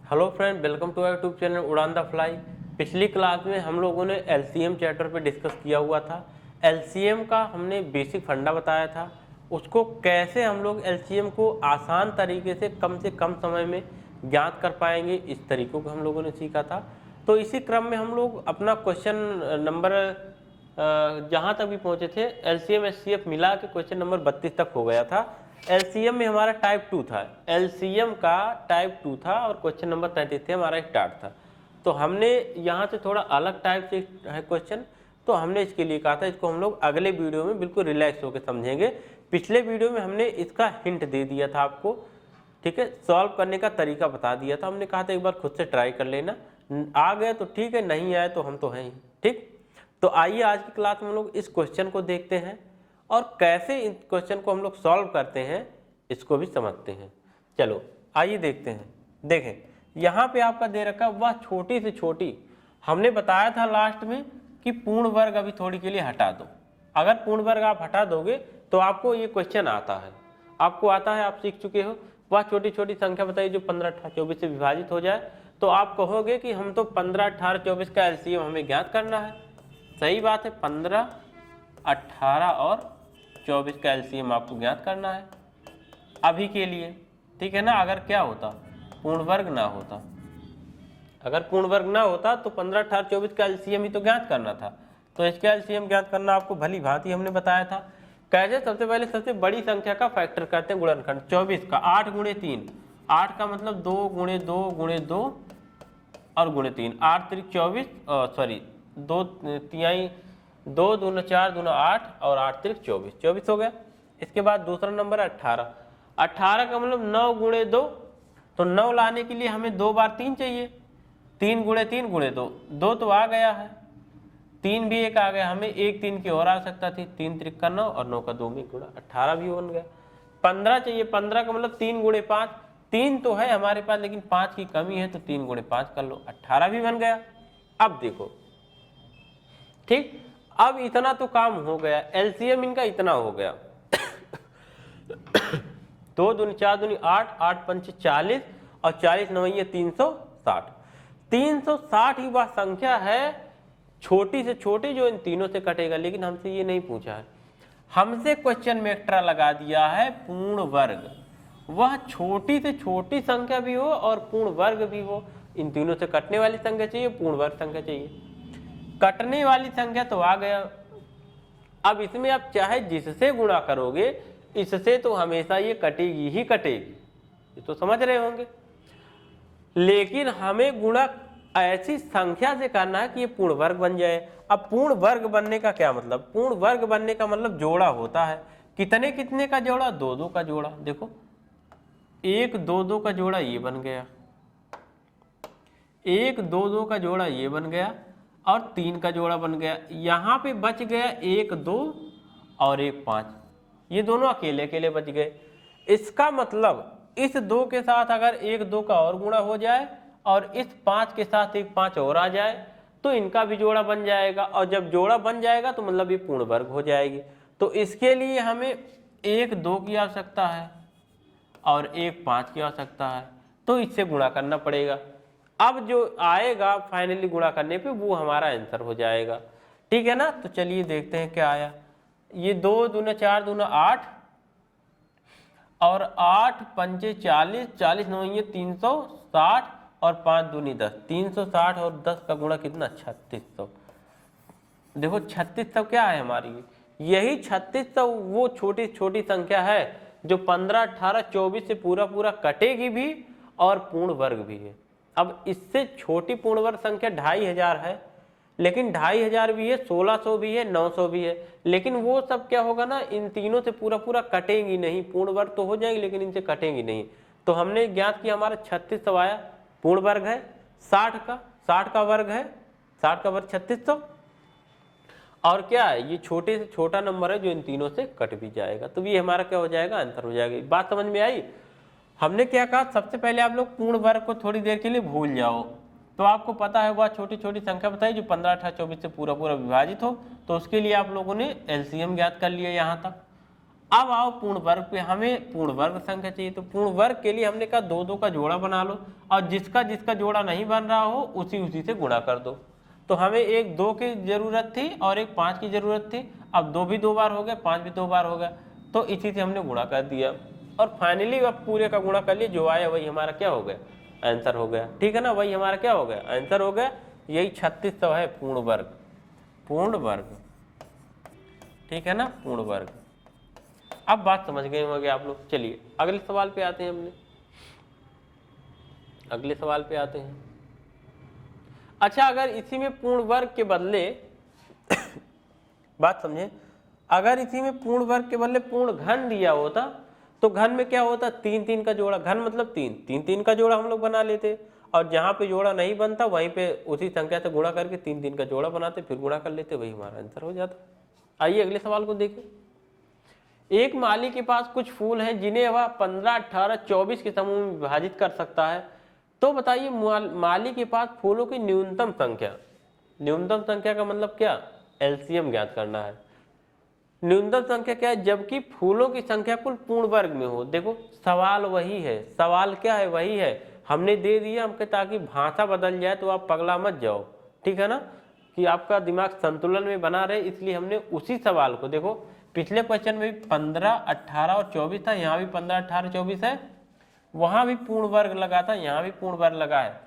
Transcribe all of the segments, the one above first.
Hello friend, welcome to our YouTube channel Udaan the fly. पिछली class में हम लोगों ने एलसीएम चैप्टर पे डिस्कस किया हुआ था। एलसीएम का हमने बेसिक फंडा बताया था, उसको कैसे हम लोग एलसीएम को आसान तरीके से कम समय में ज्ञात कर पाएंगे, इस तरीकों को हम लोगों ने सीखा था। तो इसी क्रम में हम लोग अपना क्वेश्चन नंबर जहाँ तक भी पहुँचे थे, एलसीएम एचसीएफ मिला के क्वेश्चन नंबर 32 तक हो गया था। एलसीएम में हमारा टाइप 2 था, एलसीएम का टाइप 2 था और क्वेश्चन नंबर 33 हमारा स्टार्ट था। तो हमने यहाँ से थोड़ा अलग टाइप से है क्वेश्चन, तो हमने इसके लिए कहा था इसको हम लोग अगले वीडियो में बिल्कुल रिलैक्स होकर समझेंगे। पिछले वीडियो में हमने इसका हिंट दे दिया था आपको, ठीक है, सॉल्व करने का तरीका बता दिया था। हमने कहा था एक बार खुद से ट्राई कर लेना, आ गए तो ठीक है, नहीं आए तो हम तो हैं ही। ठीक, तो आइए आज की क्लास में हम लोग इस क्वेश्चन को देखते हैं और कैसे इन क्वेश्चन को हम लोग सॉल्व करते हैं इसको भी समझते हैं। चलो आइए देखते हैं। देखें यहाँ पे आपका दे रखा वह छोटी से छोटी, हमने बताया था लास्ट में कि पूर्ण वर्ग अभी थोड़ी के लिए हटा दो। अगर पूर्ण वर्ग आप हटा दोगे तो आपको ये क्वेश्चन आता है, आपको आता है, आप सीख चुके हो। वह छोटी छोटी संख्या बताइए जो 15, 18, 24 से विभाजित हो जाए। तो आप कहोगे कि हम तो 15, 18, 24 का एलसीएम हमें ज्ञात करना है। सही बात है, 15, 18 और 24 का एलसीएम आपको ज्ञात करना है अभी के लिए, ठीक है ना। अगर क्या होता, पूर्ण वर्ग ना होता, अगर पूर्ण वर्ग ना होता तो 15, 18, 24 का एलसीएम ही तो ज्ञात करना था। तो इसका एलसीएम ज्ञात करना आपको भली भांति हमने बताया था। कैसे, सबसे पहले सबसे बड़ी संख्या का फैक्टर करते हैं, गुणनखंड। 24 का 8 गुणे 3, 8 का मतलब 2 गुणे 2 गुणे 2 और गुणे 3, 8 3 24, सॉरी 2 तिहाई, 2 दूना 4 दूना 8 और 8 3 24, 24 हो गया। इसके बाद दूसरा नंबर है 18, 18 का मतलब 9 गुणे 2, तो 9 लाने के लिए हमें 2 बार 3 चाहिए, 3 गुणे 3 गुणे 2, 2 तो आ गया है, 3 भी एक आ गया, हमें एक 3 की और आवश्यकता थी, 3 त्रिका 9 और 9 का 2 में गुणा, 18 भी बन गया। 15 चाहिए, 15 का मतलब 3 गुणे 5, 3 तो है हमारे पास लेकिन 5 की कमी है, तो 3 गुणे 5 कर लो, 18 भी बन गया। अब देखो, ठीक, अब इतना तो काम हो गया, एलसीएम इनका इतना हो गया। 2 दूनी 4 दूनी 8, 8 पंचे 40 और 40 नवैये 360। 360 ही वह संख्या है छोटी से छोटी जो इन तीनों से कटेगा, लेकिन हमसे ये नहीं पूछा है। हमसे क्वेश्चन में एक्स्ट्रा लगा दिया है पूर्ण वर्ग। वह छोटी से छोटी संख्या भी हो और पूर्ण वर्ग भी हो, इन तीनों से कटने वाली संख्या चाहिए, पूर्ण वर्ग संख्या चाहिए। कटने वाली संख्या तो आ गया। अब इसमें आप चाहे जिससे गुणा करोगे, इससे तो हमेशा ये कटेगी ही कटेगी, ये तो समझ रहे होंगे। लेकिन हमें गुणा ऐसी संख्या से करना है कि ये पूर्ण वर्ग बन जाए। अब पूर्ण वर्ग बनने का क्या मतलब, पूर्ण वर्ग बनने का मतलब जोड़ा होता है। कितने कितने का जोड़ा, 2 2 का जोड़ा। देखो 1 2 2 का जोड़ा ये बन गया, 1 2 2 का जोड़ा ये बन गया और 3 का जोड़ा बन गया। यहाँ पे बच गया 1 2 और 1 5, ये दोनों अकेले अकेले बच गए। इसका मतलब इस 2 के साथ अगर 1 2 का और गुणा हो जाए और इस 5 के साथ 1 5 और आ जाए तो इनका भी जोड़ा बन जाएगा, और जब जोड़ा बन जाएगा तो मतलब ये पूर्ण वर्ग हो जाएगी। तो इसके लिए हमें 1 2 की आवश्यकता है और 1 5 की आवश्यकता है, तो इससे गुणा करना पड़ेगा। अब जो आएगा फाइनली गुणा करने पे वो हमारा आंसर हो जाएगा, ठीक है ना। तो चलिए देखते हैं क्या आया। ये 2 दूना 4 दूना 8 और 8 पंचे 40, 40 नवैये 360 और 5 दूनी 10, 360 और 10 का गुणा कितना, 3600। देखो 3600 क्या है हमारी, यही 3600 वो छोटी छोटी संख्या है जो 15 18 24 से पूरा पूरा कटेगी भी और पूर्ण वर्ग भी है। अब इससे छोटी पूर्ण वर्ग संख्या 2500 है, लेकिन 2500 भी है, 1600 भी है, 900 भी है, लेकिन वो सब क्या होगा ना, इन तीनों से पूरा पूरा कटेंगी नहीं। पूर्ण वर्ग तो हो जाएगी लेकिन इनसे कटेंगी नहीं। तो हमने ज्ञात किया हमारा 3600 आया, पूर्ण वर्ग है 60 का वर्ग है, 60 का वर्ग 3600, और क्या है, ये छोटे से छोटा नंबर है जो इन तीनों से कट भी जाएगा। तो ये हमारा क्या हो जाएगा, आंसर हो जाएगा। बात समझ में आई। हमने क्या कहा, सबसे पहले आप लोग पूर्ण वर्ग को थोड़ी देर के लिए भूल जाओ। तो आपको पता है वह छोटी छोटी संख्या बताई जो 15 18 24 से पूरा पूरा विभाजित हो, तो उसके लिए आप लोगों ने एलसीएम ज्ञात कर लिया यहाँ तक। अब आओ पूर्ण वर्ग पे, हमें पूर्ण वर्ग संख्या चाहिए, तो पूर्ण वर्ग के लिए हमने कहा 2 2 का जोड़ा बना लो और जिसका जिसका जोड़ा नहीं बन रहा हो उसी उसी से गुणा कर दो। तो हमें एक 2 की जरूरत थी और एक 5 की जरूरत थी। अब 2 भी 2 बार हो गया, 5 भी 2 बार हो गया, तो इसी से हमने गुणा कर दिया और फाइनली अब पूरे का गुणा कर लिया, जो आया वही हमारा क्या हो गया, आंसर हो गया। ठीक है ना, वही हमारा क्या हो गया, आंसर हो गया। यही 3600 है पूर्ण वर्ग, पूर्ण वर्ग। ठीक है ना, पूर्ण वर्ग। अब बात समझ गए होंगे आप लोग। चलिए अगले सवाल पे आते हैं, हमने अगले सवाल पे आते हैं। अच्छा, अगर इसी में पूर्ण वर्ग के बदले बात समझे, अगर इसी में पूर्ण वर्ग के बदले पूर्ण घन दिया होता तो घन में क्या होता, 3 3 का जोड़ा, घन मतलब 3 3 3 का जोड़ा हम लोग बना लेते और जहां पे जोड़ा नहीं बनता वहीं पे उसी संख्या से गुणा करके 3 3 का जोड़ा बनाते, फिर गुणा कर लेते, वही हमारा आंसर हो जाता। आइए अगले सवाल को देखें। एक माली के पास कुछ फूल हैं जिन्हें वह 15 18 24 के समूह में विभाजित कर सकता है, तो बताइए माली के पास फूलों की न्यूनतम संख्या। न्यूनतम संख्या का मतलब क्या, एलसीएम ज्ञात करना है। न्यूनतम संख्या क्या है, जबकि फूलों की संख्या कुल पूर्ण वर्ग में हो। देखो सवाल वही है, सवाल क्या है, वही है, हमने दे दिया हमको ताकि भाषा बदल जाए तो आप पगला मत जाओ। ठीक है ना, कि आपका दिमाग संतुलन में बना रहे, इसलिए हमने उसी सवाल को, देखो पिछले क्वेश्चन में भी 15 18 और 24 था, यहाँ भी 15 18 24 है, वहां भी पूर्ण वर्ग लगा था, यहाँ भी पूर्ण वर्ग लगा है,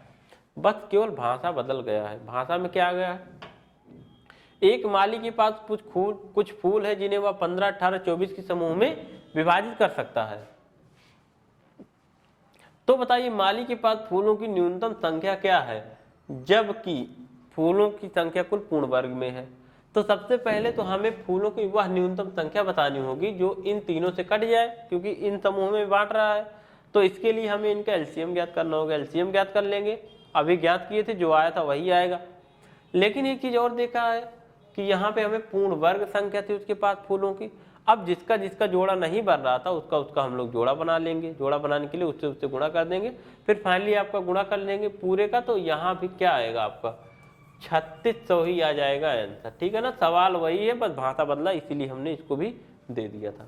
बस केवल भाषा बदल गया है। भाषा में क्या आ गया है, एक माली के पास कुछ फूल है जिन्हें वह 15 18 24 के समूह में विभाजित कर सकता है, तो बताइए माली के पास फूलों की न्यूनतम संख्या क्या है, जबकि फूलों की संख्या कुल पूर्ण वर्ग में है। तो सबसे पहले तो हमें फूलों की वह न्यूनतम संख्या बतानी होगी जो इन तीनों से कट जाए, क्योंकि इन समूहों में बांट रहा है। तो इसके लिए हमें इनका एलसीएम ज्ञात करना होगा। एलसीएम ज्ञात कर लेंगे, अभी ज्ञात किए थे, जो आया था वही आएगा। लेकिन एक चीज और देखा है कि यहाँ पे हमें पूर्ण वर्ग संख्या थी उसके पास फूलों की। अब जिसका जिसका जोड़ा नहीं बन रहा था उसका उसका हम लोग जोड़ा बना लेंगे। जोड़ा बनाने के लिए उससे उससे गुणा कर देंगे, फिर फाइनली आपका गुणा कर लेंगे पूरे का, तो यहाँ भी क्या आएगा आपका 3600 ही आ जाएगा आंसर। ठीक है ना, सवाल वही है, बस भाषा बदला, इसीलिए हमने इसको भी दे दिया था।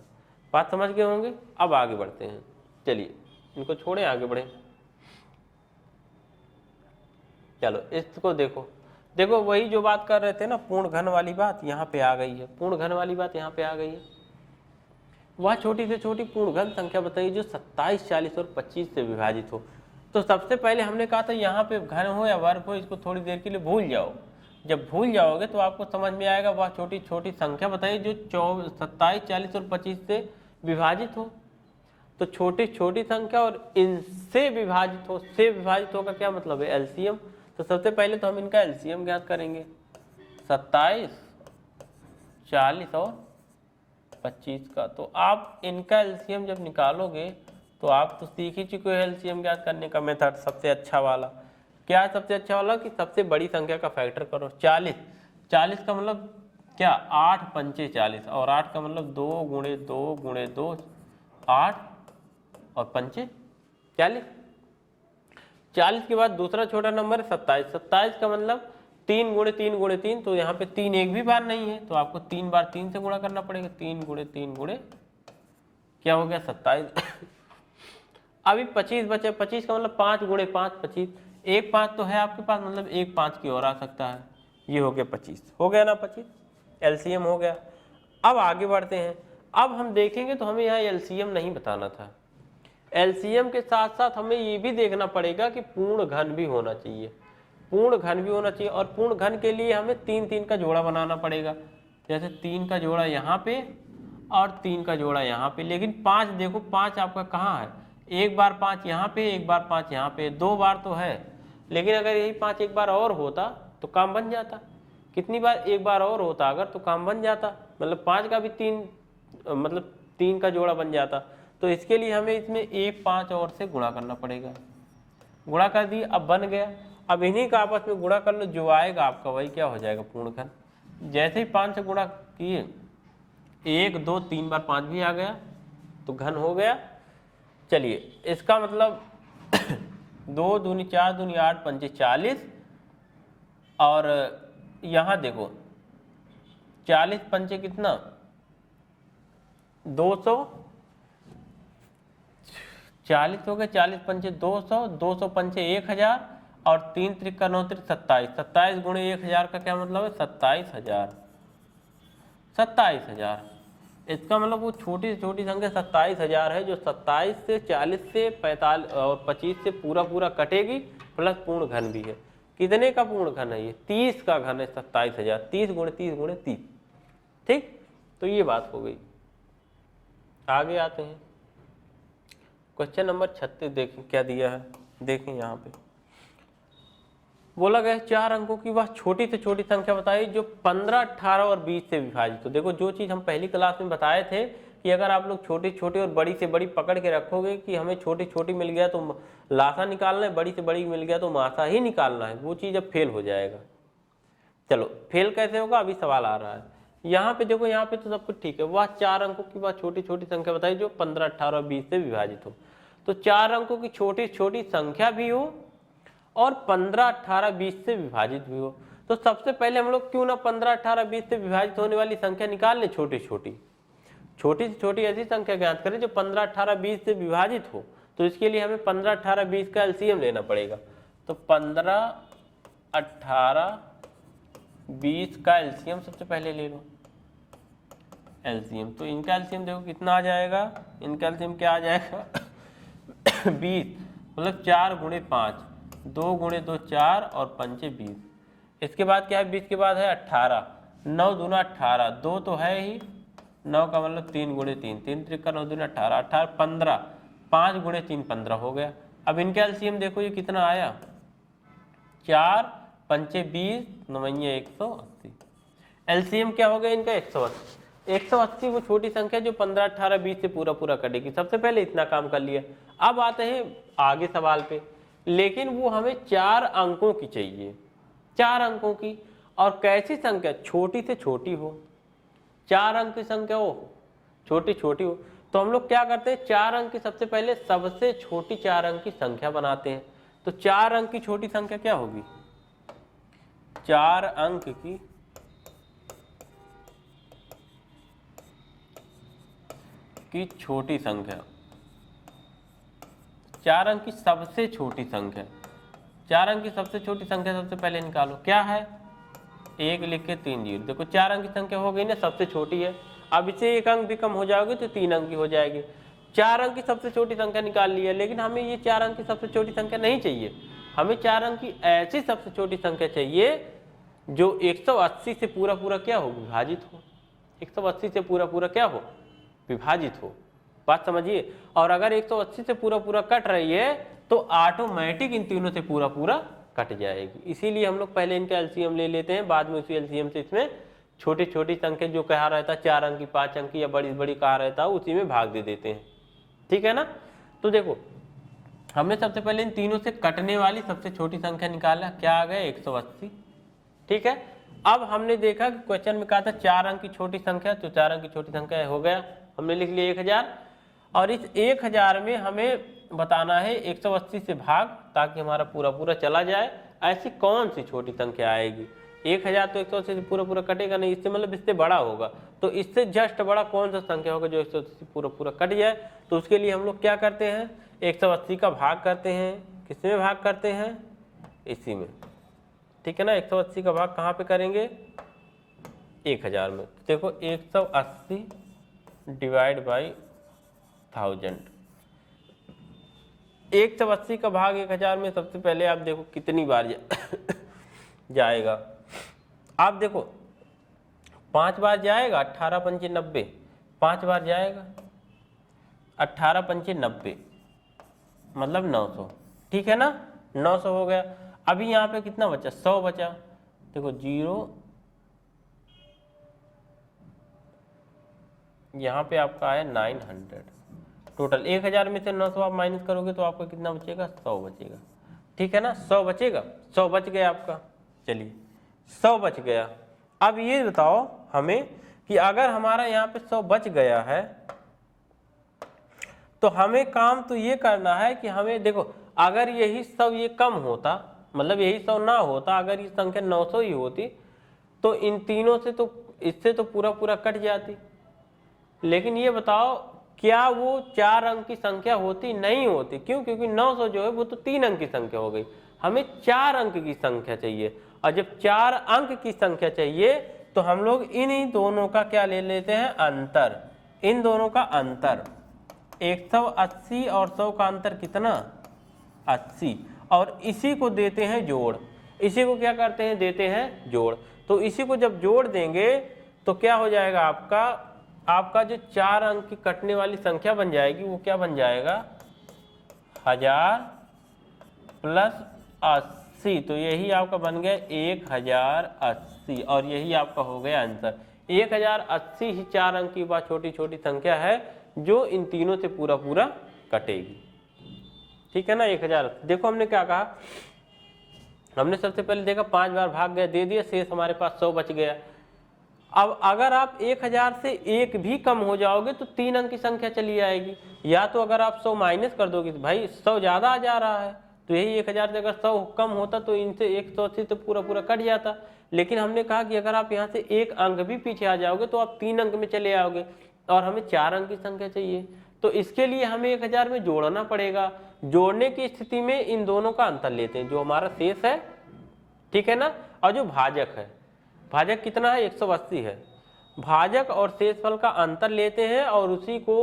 बात समझ गए होंगे। अब आगे बढ़ते हैं, चलिए इनको छोड़े आगे बढ़े। चलो इसको देखो, देखो वही जो बात कर रहे थे ना, पूर्ण घन वाली बात यहाँ पे आ गई है। पूर्ण घन वाली बात यहाँ पे आ गई है। वह छोटी से छोटी पूर्ण घन संख्या बताइए जो 27 40 और 25 से विभाजित हो। तो सबसे पहले हमने कहा था यहाँ पे घन हो या वर्ग हो, इसको थोड़ी देर के लिए भूल जाओ। जब भूल जाओगे तो आपको समझ में आएगा। वह छोटी छोटी संख्या बताइए जो 27 40 और 25 से विभाजित हो। तो छोटी छोटी संख्या और इनसे विभाजित हो, से विभाजित हो का क्या मतलब है, एलसीएम। तो सबसे पहले तो हम इनका एलसीएम ज्ञात करेंगे, 27 40 और 25 का। तो आप इनका एलसीएम जब निकालोगे तो आप तो सीख ही चुके हो एलसीएम ज्ञात करने का मेथड, सबसे अच्छा वाला। क्या है सबसे अच्छा वाला, कि सबसे बड़ी संख्या का फैक्टर करो। 40 40 का मतलब क्या, 8 पंचे 40, और 8 का मतलब 2 गुणे 2 गुणे 2 8 और पंचे 40। 40 के बाद दूसरा छोटा नंबर है 27। 27 का मतलब 3 गुणे 3 गुणे 3, तो यहाँ पे 3 एक भी बार नहीं है, तो आपको 3 बार 3 से गुणा करना पड़ेगा। 3 गुणे 3 गुणे क्या हो गया, 27। अभी 25 बचे। 25 का मतलब 5 गुणे 5 25, एक 5 तो है आपके पास, मतलब एक 5 की ओर आ सकता है। ये हो गया 25, हो गया ना 25, एलसीएम हो गया। अब आगे बढ़ते हैं। अब हम देखेंगे तो हमें यहाँ एलसीएम नहीं बताना था। एलसीएम के साथ साथ हमें ये भी देखना पड़ेगा कि पूर्ण घन भी होना चाहिए। पूर्ण घन भी होना चाहिए, और पूर्ण घन के लिए हमें 3 3 का जोड़ा बनाना पड़ेगा। जैसे 3 का जोड़ा यहाँ पे और 3 का जोड़ा यहाँ पे। लेकिन 5 देखो, 5 आपका कहाँ है, एक बार 5 यहाँ पे, एक बार 5 यहाँ पे, 2 बार तो है। लेकिन अगर यही 5 एक बार और होता तो काम बन जाता। कितनी बार, एक बार और होता अगर, तो काम बन जाता, मतलब 5 का भी 3 मतलब 3 का जोड़ा बन जाता। तो इसके लिए हमें इसमें एक 5 और से गुणा करना पड़ेगा। गुणा कर दिए, अब बन गया। अब इन्हीं का आपस में गुणा कर लो, जो आएगा आपका वही क्या हो जाएगा, पूर्ण घन। जैसे ही 5 से गुणा किए, 1 2 3 बार 5 भी आ गया, तो घन हो गया। चलिए इसका मतलब 2 दूनी 4 दूनी 8 पंचे 40, और यहाँ देखो 40 पंचे कितना 240 हो गए, 40 पंचे 200, 200 पंचे 1000 और 3 त्रिका 9 त्रिक 27, 27 गुणे 1000 का क्या मतलब है 27,000, 27,000। इसका मतलब वो छोटी से छोटी संख्या 27,000 है, जो 27 से 40 से 45 और 25 से पूरा पूरा कटेगी, प्लस पूर्ण घन भी है। कितने का पूर्ण घन है ये? 30 का घन है 27,000, 30 गुणे 30 गुणे 30। ठीक, तो ये बात हो गई। आगे आते हैं क्वेश्चन नंबर 36, देखें क्या दिया है। देखें यहाँ पे बोला गया 4 अंकों की वह छोटी से छोटी संख्या बताई जो 15, 18 और 20 से विभाजित। तो देखो जो चीज़ हम पहली क्लास में बताए थे कि अगर आप लोग छोटी छोटी और बड़ी से बड़ी पकड़ के रखोगे कि हमें छोटी छोटी मिल गया तो लासा निकालना है, बड़ी से बड़ी मिल गया तो मासा ही निकालना है, वो चीज़ अब फेल हो जाएगा। चलो फेल कैसे होगा, अभी सवाल आ रहा है। यहाँ पे देखो, यहाँ पे तो सब कुछ ठीक है। वह 4 अंकों की वह छोटी छोटी संख्या बताई जो 15, 18 और 20 से विभाजित हो। तो 4 अंकों की छोटी छोटी संख्या भी हो और 15, 18, 20 से विभाजित भी हो। तो सबसे पहले हम लोग क्यों ना 15, 18, 20 से विभाजित होने वाली संख्या निकाल लें, छोटी छोटी से छोटी ऐसी संख्या ज्ञात करें जो 15, 18, 20 से विभाजित हो। तो इसके लिए हमें 15, 18, 20 का एलसीएम लेना पड़ेगा। तो 15, 18, 20 का एलसीएम सबसे पहले ले लो। एलसीएम तो इनका एलसीएम देखो कितना आ जाएगा, इनका एलसीएम क्या आ जाएगा 20, मतलब 4 गुणे 5, 2 गुणे 2 4 और 5 20। इसके बाद क्या है, 20 के बाद है 18, 9 दूना 18, 2 तो है ही, 9 का मतलब 3 गुणे 3, 3 त्रिका 9 दूना 18, 18 15, 5 गुणे 3 15 हो गया। अब इनका एलसीएम देखो ये कितना आया, 4 पंचे 20, 9 180। एलसीएम क्या हो गया इनका 180। 180 वो छोटी संख्या जो 15, 18, 20 से पूरा पूरा कटेगी। सबसे पहले इतना काम कर लिया। अब आते हैं आगे सवाल पे, लेकिन वो हमें 4 अंकों की चाहिए, 4 अंकों की, और कैसी संख्या, छोटी से छोटी हो, 4 अंक की संख्या हो, छोटी छोटी हो। तो हम लोग क्या करते हैं, 4 अंक की सबसे पहले सबसे छोटी 4 अंक की संख्या बनाते हैं। तो 4 अंक की छोटी संख्या क्या होगी, 4 अंक की छोटी संख्या, 4 अंक की सबसे छोटी संख्या, 4 अंक की सबसे छोटी संख्या सबसे पहले निकालो। क्या है, 1 लिख के 3 जीरो। देखो 4 अंक की संख्या हो गई ना, सबसे छोटी है। अब इसे 1 अंक भी कम हो जाओगे तो 3 अंक की हो जाएगी। 4 अंक की सबसे छोटी संख्या निकाल ली है, लेकिन हमें ये 4 अंक की सबसे छोटी संख्या नहीं चाहिए। हमें 4 अंक की ऐसी सबसे छोटी संख्या चाहिए जो 180 से पूरा पूरा क्या हो, विभाजित हो। 180 से पूरा पूरा क्या हो, विभाजित हो। बात समझिए। और अगर 180 से पूरा पूरा कट रही है तो ऑटोमेटिक इन तीनों से पूरा पूरा कट जाएगी। इसीलिए हम लोग पहले इनका एलसीएम ले लेते हैं, बाद में उसी एलसीएम से इसमें छोटी छोटी संख्या जो कहा रहता है 4 अंक की, 5 अंक की या बड़ी बड़ी कहा रहता है, उसी में भाग दे देते हैं। ठीक है ना। तो देखो हमने सबसे पहले इन तीनों से कटने वाली सबसे छोटी संख्या निकाला, क्या आ गया 180। ठीक है। अब हमने देखा कि क्वेश्चन में कहा था 4 अंक की छोटी संख्या, तो 4 अंक की छोटी संख्या हो गया, हमने लिख लिया 1000। और इस 1000 में हमें बताना है 180 से भाग, ताकि हमारा पूरा पूरा चला जाए। ऐसी कौन सी छोटी संख्या आएगी, 1000 तो 180 से पूरा पूरा कटेगा नहीं, इससे मतलब इससे बड़ा होगा। तो इससे जस्ट बड़ा कौन सा संख्या होगा जो 180 से पूरा पूरा कट जाए। तो उसके लिए हम लोग क्या करते हैं, 180 का भाग करते हैं, किसमें भाग करते हैं, इसी में। ठीक है ना। 180 का भाग कहाँ पे करेंगे, 1000 में। देखो 180 डिवाइड बाई 1000, 180 का भाग 1000 में सबसे पहले आप देखो कितनी बार जाएगा। आप देखो 5 बार जाएगा, 18 पंचे 90, 5 बार जाएगा, 18 पंचे 90 मतलब 900। ठीक है ना, 900 हो गया। अभी यहाँ पे कितना बचा, 100 बचा। देखो 0, यहाँ पे आपका है 900। टोटल 1000 में से 900 आप माइनस करोगे तो आपका कितना बचेगा, 100 बचेगा। ठीक है ना, 100 बचेगा, 100 बच गया आपका। चलिए 100 बच गया। अब ये बताओ हमें कि अगर हमारा यहाँ पे 100 बच गया है तो हमें काम तो ये करना है कि हमें देखो, अगर यही 100 ये कम होता, मतलब यही 100 ना होता, अगर ये संख्या 900 ही होती तो इन तीनों से तो, इससे तो पूरा पूरा कट जाती। लेकिन ये बताओ क्या वो 4 अंक की संख्या होती? नहीं होती। क्यों? क्योंकि 900 जो है वो तो 3 अंक की संख्या हो गई, हमें 4 अंक की संख्या चाहिए। और जब 4 अंक की संख्या चाहिए तो हम लोग इन दोनों का क्या ले लेते हैं? अंतर। इन दोनों का अंतर 180 और 100 का अंतर कितना? 80। और इसी को देते हैं जोड़। इसी को क्या करते हैं? देते हैं जोड़। तो इसी को जब जोड़ देंगे तो क्या हो जाएगा? आपका जो 4 अंक की कटने वाली संख्या बन जाएगी वो क्या बन जाएगा? 1000 प्लस 80। तो यही आपका बन गया 1080 और यही आपका हो गया आंसर। 1080 ही 4 अंक की बात छोटी छोटी संख्या है जो इन तीनों से पूरा पूरा कटेगी। ठीक है ना? 1000। देखो हमने क्या कहा, हमने सबसे पहले देखा 5 बार भाग गया, दे दिया, शेष हमारे पास 100 बच गया। अब अगर आप 1000 से एक भी कम हो जाओगे तो 3 अंक की संख्या चली आएगी। या तो अगर आप 100 माइनस कर दोगे, भाई 100 ज़्यादा आ जा रहा है, तो यही 1000 से अगर 100 कम होता तो इनसे 180 तो पूरा पूरा कट जाता। लेकिन हमने कहा कि अगर आप यहाँ से एक अंक भी पीछे आ जाओगे तो आप 3 अंक में चले आओगे और हमें 4 अंक की संख्या चाहिए। तो इसके लिए हमें 1000 में जोड़ना पड़ेगा। जोड़ने की स्थिति में इन दोनों का अंतर लेते हैं, जो हमारा शेष है, ठीक है ना, और जो भाजक है। भाजक कितना है? 180 है। भाजक और शेषफल का अंतर लेते हैं और उसी को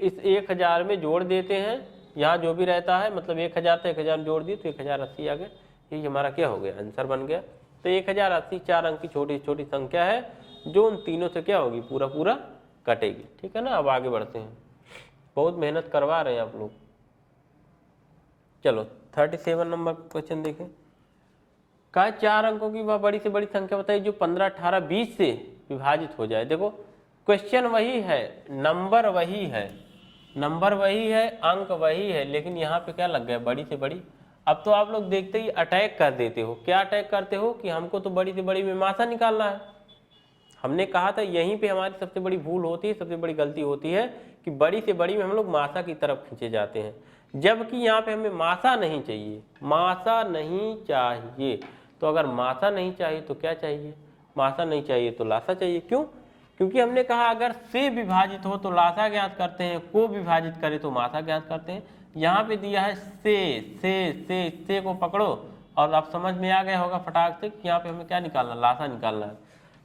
इस 1000 में जोड़ देते हैं। यहाँ जो भी रहता है, मतलब 1000 से 1000 जोड़ दिए तो 1080 आ गया। ये हमारा क्या हो गया? आंसर बन गया। तो 1080 4 अंक की छोटी छोटी संख्या है जो उन तीनों से क्या होगी? पूरा पूरा कटेगी। ठीक है ना? अब आगे बढ़ते हैं, बहुत मेहनत करवा रहे हैं आप लोग। चलो 37 नंबर क्वेश्चन देखें। कहा 4 अंकों की वह बड़ी से बड़ी संख्या बताइए जो 15, 18, 20 से विभाजित हो जाए। देखो क्वेश्चन वही है, नंबर वही है, नंबर वही है, अंक वही है, लेकिन यहाँ पे क्या लग गया? बड़ी से बड़ी। अब तो आप लोग देखते ही अटैक कर देते हो। क्या अटैक करते हो? कि हमको तो बड़ी से बड़ी में मासा निकालना है। हमने कहा था यहीं पे हमारी सबसे बड़ी भूल होती है, सबसे बड़ी गलती होती है कि बड़ी से बड़ी में हम लोग मासा की तरफ खींचे जाते हैं, जबकि यहाँ पे हमें मासा नहीं चाहिए। मासा नहीं चाहिए। तो अगर मासा नहीं चाहिए तो क्या चाहिए? मासा नहीं चाहिए तो लासा चाहिए। क्यों? क्योंकि हमने कहा अगर से विभाजित हो तो लासा ज्ञात करते हैं, को विभाजित करे तो मासा ज्ञात करते हैं। यहाँ पे दिया है से को पकड़ो और आप समझ में आ गया होगा फटाक से कि यहाँ पे हमें क्या निकालना? लासा निकालना है।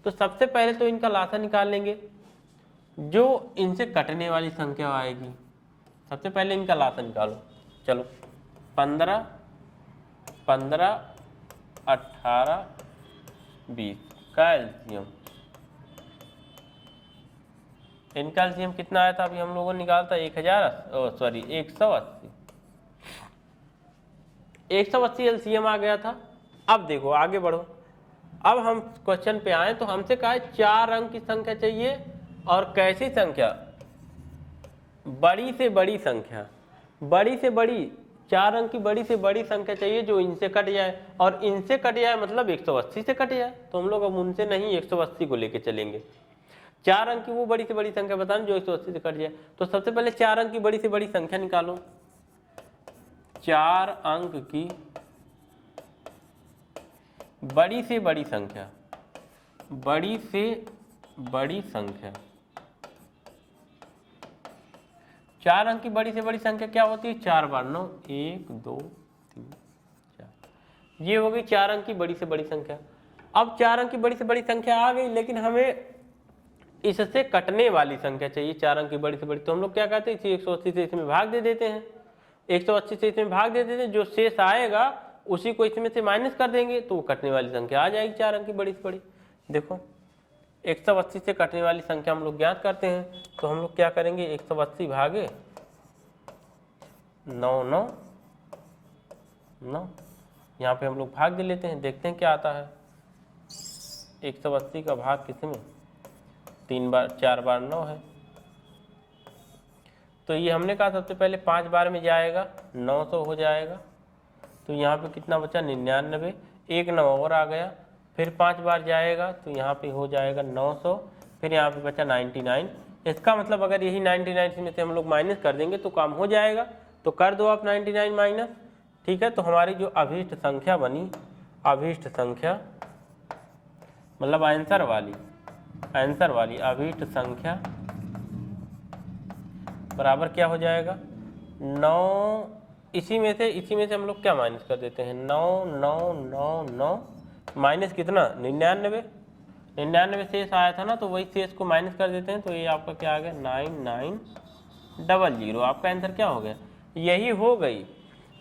तो सबसे पहले तो इनका लासा निकाल लेंगे, जो इनसे कटने वाली संख्या आएगी। सबसे पहले इनका लासा निकालो। चलो 15, 15, 18, 20 का एलसीएम। इनका एलसीएम कितना आया था? अभी हम लोगों ने निकाला था 180। 180 एलसीएम आ गया था। अब देखो आगे बढ़ो। अब हम क्वेश्चन पे आए तो हमसे कहा 4 अंक की संख्या चाहिए और कैसी संख्या? बड़ी से बड़ी संख्या। बड़ी से बड़ी 4 अंक की बड़ी से बड़ी संख्या चाहिए जो इनसे कट जाए, और इनसे कट जाए मतलब 180 से कट जाए। तो हम लोग अब उनसे नहीं 180 को लेके चलेंगे। 4 अंक की वो बड़ी से बड़ी संख्या बताना जो 180 से कट जाए। तो सबसे पहले 4 अंक की बड़ी से बड़ी संख्या निकालो। 4 अंक की बड़ी से बड़ी संख्या, बड़ी से बड़ी संख्या। 4 अंक की बड़ी से बड़ी संख्या क्या होती है? 4 बार 9, 1, 2, 3, 4। ये हो गई 4 अंक की बड़ी से बड़ी संख्या। अब 4 अंक की बड़ी से बड़ी संख्या आ गई, लेकिन हमें इससे कटने वाली संख्या चाहिए 4 अंक की बड़ी से बड़ी। तो हम लोग क्या कहते हैं? इसे 180 से इसमें भाग दे देते हैं। 180 से इसमें भाग दे देते हैं, जो शेष आएगा उसी को इसमें से माइनस कर देंगे तो वो कटने वाली संख्या आ जाएगी 4 अंक की बड़ी से बड़ी। देखो 180 से कटने वाली संख्या हम लोग ज्ञात करते हैं। तो हम लोग क्या करेंगे? 180 भागे 9, 9, 9। यहाँ पे हम लोग भाग दे लेते हैं, देखते हैं क्या आता है। 180 का भाग किसमें? 3 बार, 4 बार 9 है। तो ये हमने कहा सबसे पहले 5 बार में जाएगा 900 हो जाएगा। तो यहाँ पे कितना बचा? 99। एक 9 और आ गया, फिर 5 बार जाएगा तो यहाँ पे हो जाएगा 900, फिर यहाँ पे बचा 99। इसका मतलब अगर यही 99 में से हम लोग माइनस कर देंगे तो काम हो जाएगा। तो कर दो आप 99 माइनस। ठीक है, तो हमारी जो अभीष्ट संख्या बनी, अभीष्ट संख्या मतलब आंसर वाली अभीष्ट संख्या बराबर क्या हो जाएगा 9, इसी में से हम लोग क्या माइनस कर देते हैं 9 9 9 9 माइनस कितना 99 शेष आया था ना, तो वही शेष को माइनस कर देते हैं, तो ये आपका क्या आ गया 9900। आपका आंसर क्या हो गया, यही हो गई,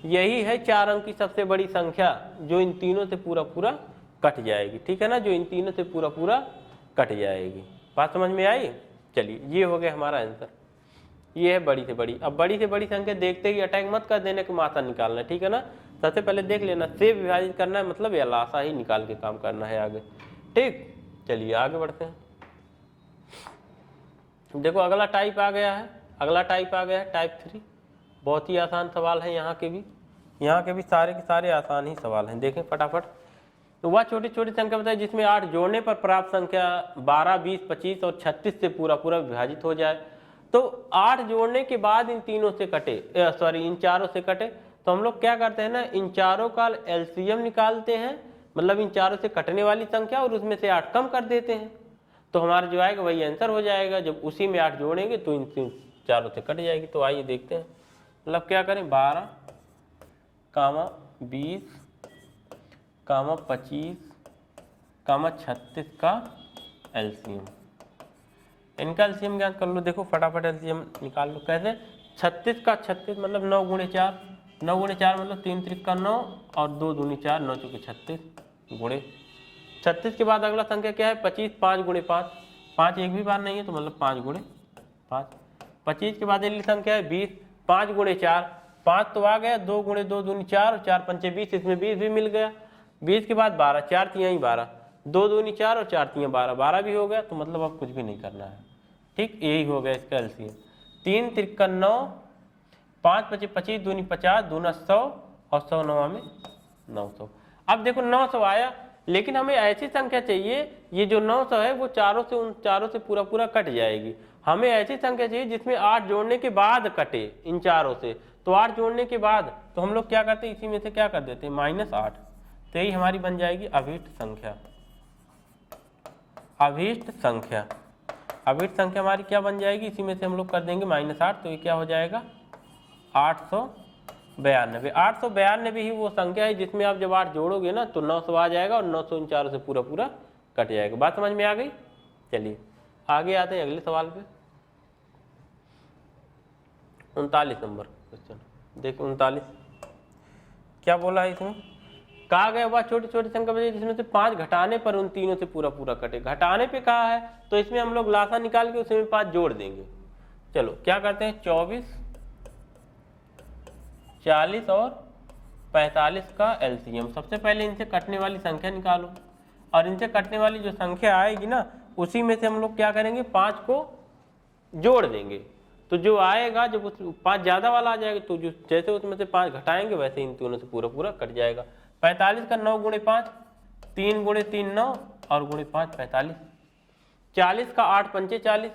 यही है 4 अंक की सबसे बड़ी संख्या जो इन तीनों से पूरा पूरा कट जाएगी। ठीक है ना, जो इन तीनों से पूरा पूरा कट जाएगी। बात समझ में आई? चलिए ये हो गया हमारा आंसर, ये है बड़ी से बड़ी। अब बड़ी से बड़ी संख्या देखते ही अटैक मत कर देने के मात्रा निकालना है, ठीक है ना। सबसे पहले देख लेना, से विभाजित करना है मतलब या लासा ही निकाल के काम करना है आगे। ठीक, चलिए आगे बढ़ते हैं। देखो अगला टाइप आ गया है, टाइप 3। बहुत ही आसान सवाल है, यहाँ के भी सारे के सारे आसान ही सवाल हैं। देखें फटाफट। तो वह छोटी छोटी संख्या बताइए जिसमें 8 जोड़ने पर प्राप्त संख्या 12, 20, 25 और 36 से पूरा पूरा विभाजित हो जाए। तो 8 जोड़ने के बाद इन तीनों से कटे, इन चारों से कटे, तो हम लोग क्या करते हैं ना, इन चारों का एलसीएम निकालते हैं, मतलब इन चारों से कटने वाली संख्या और उसमें से 8 कम कर देते हैं, तो हमारा जो आएगा वही आंसर हो जाएगा। जब उसी में 8 जोड़ेंगे तो इन चारों से कट जाएगी। तो आइए देखते हैं, मतलब क्या करें 12, 20, 25, 36 का एलसीएम। इनका एलसीएम ज्ञात कर लो। देखो फटाफट एलसीएम निकाल लो। कैसे? 36 का 36 मतलब 9 गुणे 4, 9 गुणे 4 मतलब 3 त्रिक का 9 और 2 दूनी 4, 9 चौके 36 गुणे 36 के बाद अगला संख्या क्या है 25, 5 गुणे 5, 5 एक भी बार नहीं है तो मतलब 5 गुणे 5। 25 के बाद अगली संख्या है 20, 5 गुणे 4, 5 तो आ गया, 2 गुणे 2 दूनी 4 और 4 पंचे 20, इसमें 20 भी मिल गया। 20 के बाद 12, 4 तिहाई 12, 2 दूनी 4 और 4 तिहाई 12, 12 भी हो गया। तो मतलब अब कुछ भी नहीं करना है। ठीक, यही हो गया इसका एलसीएम। 3 त्रिक 9, 5 पचे 25, दूनी 50, दूना 100 और 100 9 में 900। अब देखो 900 आया, लेकिन हमें ऐसी संख्या चाहिए, ये जो 900 है वो उन चारों से पूरा पूरा कट जाएगी। हमें ऐसी संख्या चाहिए जिसमें 8 जोड़ने के बाद कटे इन चारों से। तो 8 जोड़ने के बाद तो हम लोग क्या करते हैं, इसी में से क्या कर देते हैं -8। तो यही हमारी बन जाएगी अभीष्ट संख्या। अभीष्ट संख्या हमारी क्या बन जाएगी, इसी में से हम लोग कर देंगे -8। तो ये क्या हो जाएगा 892। 892 ही वो संख्या है जिसमें आप जब 8 जोड़ोगे ना तो 900 आ जाएगा और 900 इन चारों से पूरा पूरा कट जाएगा। बात समझ में आ गई? चलिए आगे आते हैं अगले सवाल पे। 39 नंबर क्वेश्चन देखो। 39 क्या बोला है इसमें, कहा गया वह छोटी छोटी संख्या बची जिसमें से 5 घटाने पर उन तीनों से पूरा पूरा कटे। घटाने पे कहा है तो इसमें हम लोग लासा निकाल के उसमें 5 जोड़ देंगे। चलो क्या करते हैं 24, 40 और 45 का एलसीएम। सबसे पहले इनसे कटने वाली संख्या निकालो और इनसे कटने वाली जो संख्या आएगी ना उसी में से हम लोग क्या करेंगे 5 को जोड़ देंगे। तो जो आएगा जब उस 5 ज़्यादा वाला आ जाएगा तो जो जैसे उसमें से 5 घटाएंगे वैसे इन तीनों से पूरा पूरा कट जाएगा। 45 का 9 गुणे 5, 3 गुणे 3 9 और गुणे 5 45। 40 का 8 पंचे 40,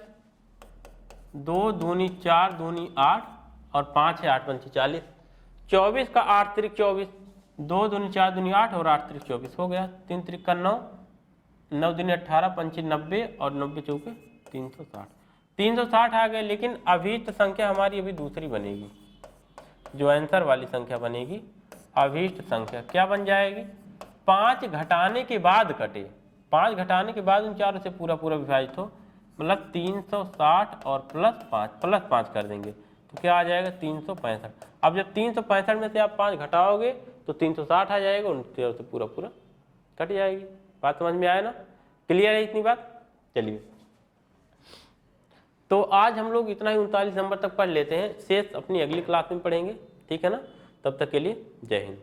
2 दूनी 4 दूनी 8 और 5 है 8 पंचे 40। 24 का 8 त्रिक 24, 2 दूनी 4 दूनी 8 और 8 त्रिक 24 हो गया। 3 त्रिक का 9, 9 दूनी 18 पंचे 90 और 90 चौके 360। 360 आ गए, लेकिन अभीष्ट संख्या हमारी अभी दूसरी बनेगी, जो आंसर वाली संख्या बनेगी। अभीष्ट संख्या क्या बन जाएगी, 5 घटाने के बाद कटे, 5 घटाने के बाद उन चारों से पूरा पूरा विभाजित हो, मतलब 360 और प्लस 5 कर देंगे तो क्या आ जाएगा 365। अब जब 365 में से आप 5 घटाओगे तो 360 आ जाएगा, उन चारों से पूरा पूरा कट जाएगी। बात समझ में आया ना, क्लियर है इतनी बात? चलिए तो आज हम लोग इतना ही 39 नंबर तक पढ़ लेते हैं, शेष अपनी अगली क्लास में पढ़ेंगे। ठीक है ना, तब तक के लिए जय हिंद।